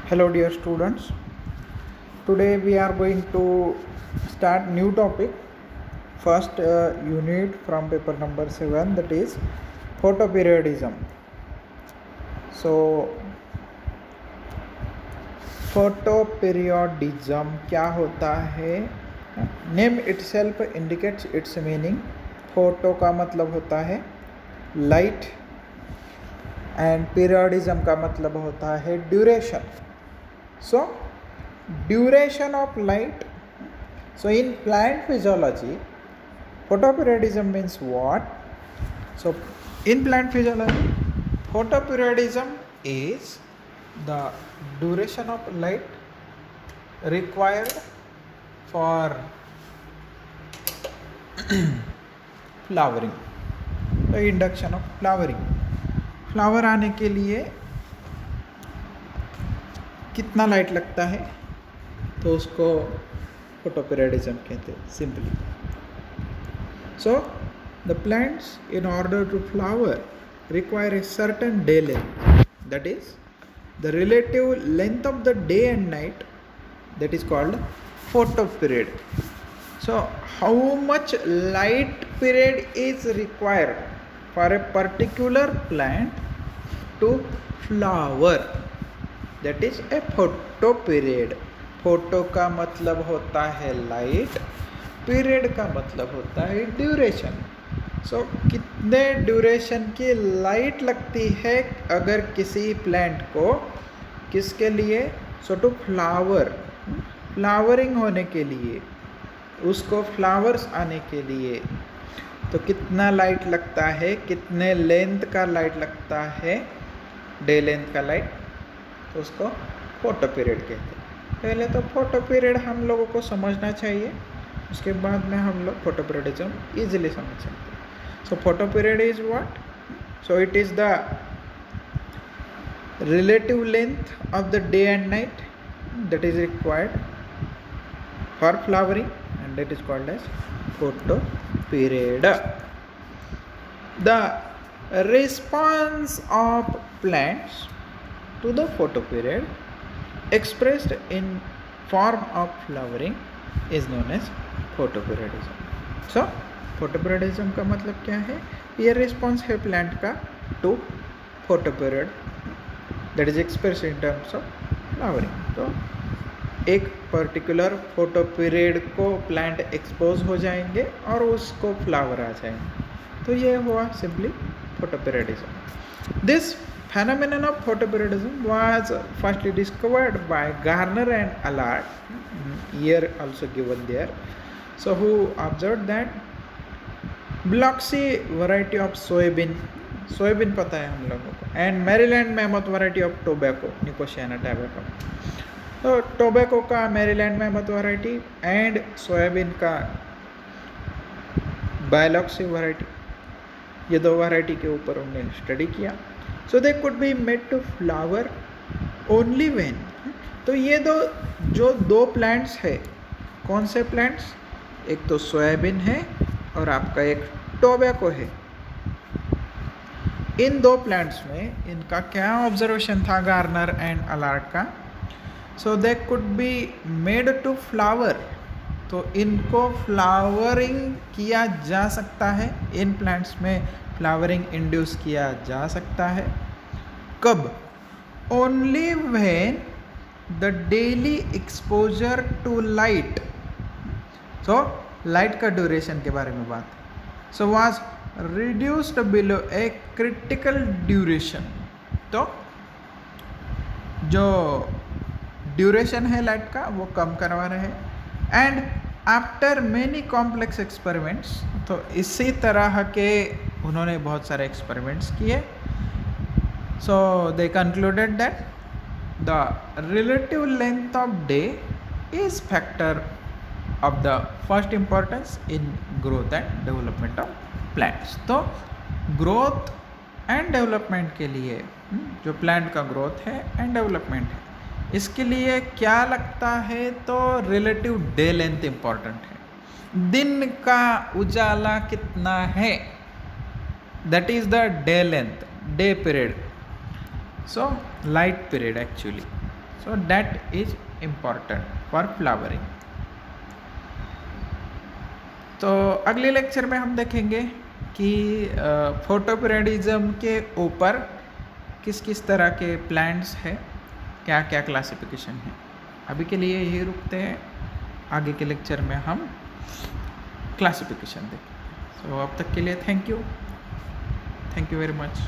Hello dear students. Today we are going to start new topic. First unit from paper number 7, that is photoperiodism. So photoperiodism क्या होता है? Name itself indicates its meaning. Photo का मतलब होता है light and periodism का मतलब होता है duration. So duration of light. So in plant physiology, photoperiodism means what? So in plant physiology, photoperiodism is the duration of light required for flowering, the induction of flowering. Flower आने के लिए कितना light लगता है, तो उसको photoperiodism कहते हैं simply. So the plants in order to flower require a certain day length, that is the relative length of the day and night, that is called photoperiod. So how much light period is required for a particular plant to flower, that is a photoperiod. Photo का मतलब होता है light, period का मतलब होता है duration. सो कितने duration की लाइट लगती है अगर किसी प्लांट को, किसके लिए? सो टू फ्लावर, फ्लावरिंग होने के लिए, उसको फ्लावर्स आने के लिए, तो कितना लाइट लगता है, कितने लेंथ का लाइट लगता है, डे लेंथ का लाइट, तो उसको फोटो पीरियड कहते हैं. पहले तो फोटो पीरियड हम लोगों को समझना चाहिए, उसके बाद में हम लोग फोटो पीरियडिज्म ईजिली समझ सकते हैं. So photo period is what? So it is the relative length of the day and night that is required for flowering, and that is called as photoperiod. The response of plants to the photoperiod expressed in form of flowering is known as photoperiodism. So photoperiodism का मतलब क्या है? ये response है plant का to photoperiod, that is expressed in terms of flowering. तो एक particular photoperiod को प्लांट एक्सपोज हो जाएंगे और उसको फ्लावर आ जाएंगे, तो ये हुआ simply photoperiodism. This phenomenon of photoperiodism was firstly discovered by Garner and Allard, year also given there. So who observed that Biloxi variety of soybean पता है हम लोगों को, and Maryland mammoth variety of tobacco, Nicotiana tobacco. तो tobacco का Maryland mammoth variety and soybean का Biloxi variety, ये दो वैरायटी के ऊपर उन्होंने स्टडी किया. So they could be made to flower only when. तो ये दो प्लांट्स है, कौन से प्लांट्स? एक तो सोयाबीन है और आपका एक टोबैको है. इन दो प्लांट्स में इनका क्या ऑब्जर्वेशन था गार्नर एंड अलार्ड का? So they could be made to flower, तो इनको फ्लावरिंग किया जा सकता है, इन प्लांट्स में फ्लावरिंग इंड्यूस किया जा सकता है. कब? Only when the daily exposure to light. So light का ड्यूरेशन के बारे में बात. So was reduced below a critical duration. तो जो ड्यूरेशन है लाइट का वो कम करवा रहे हैं. And after many complex experiments, तो इसी तरह के उन्होंने बहुत सारे एक्सपेरिमेंट्स किए. So they concluded that the relative length of day is factor of the first importance in growth and development of plants. तो ग्रोथ एंड डेवलपमेंट के लिए, जो प्लांट का ग्रोथ है एंड डेवलपमेंट है, इसके लिए क्या लगता है? तो रिलेटिव डे लेंथ इम्पॉर्टेंट है. दिन का उजाला कितना है, that is the day length, day period. So light period actually. So that is important for flowering. तो अगले लेक्चर में हम देखेंगे कि फोटोपीरियडिज्म के ऊपर किस किस तरह के प्लांट्स हैं, क्या क्या क्लासिफिकेशन है. अभी के लिए यही रुकते हैं, आगे के लेक्चर में हम क्लासिफिकेशन देखेंगे. तो अब तक के लिए थैंक यू वेरी मच.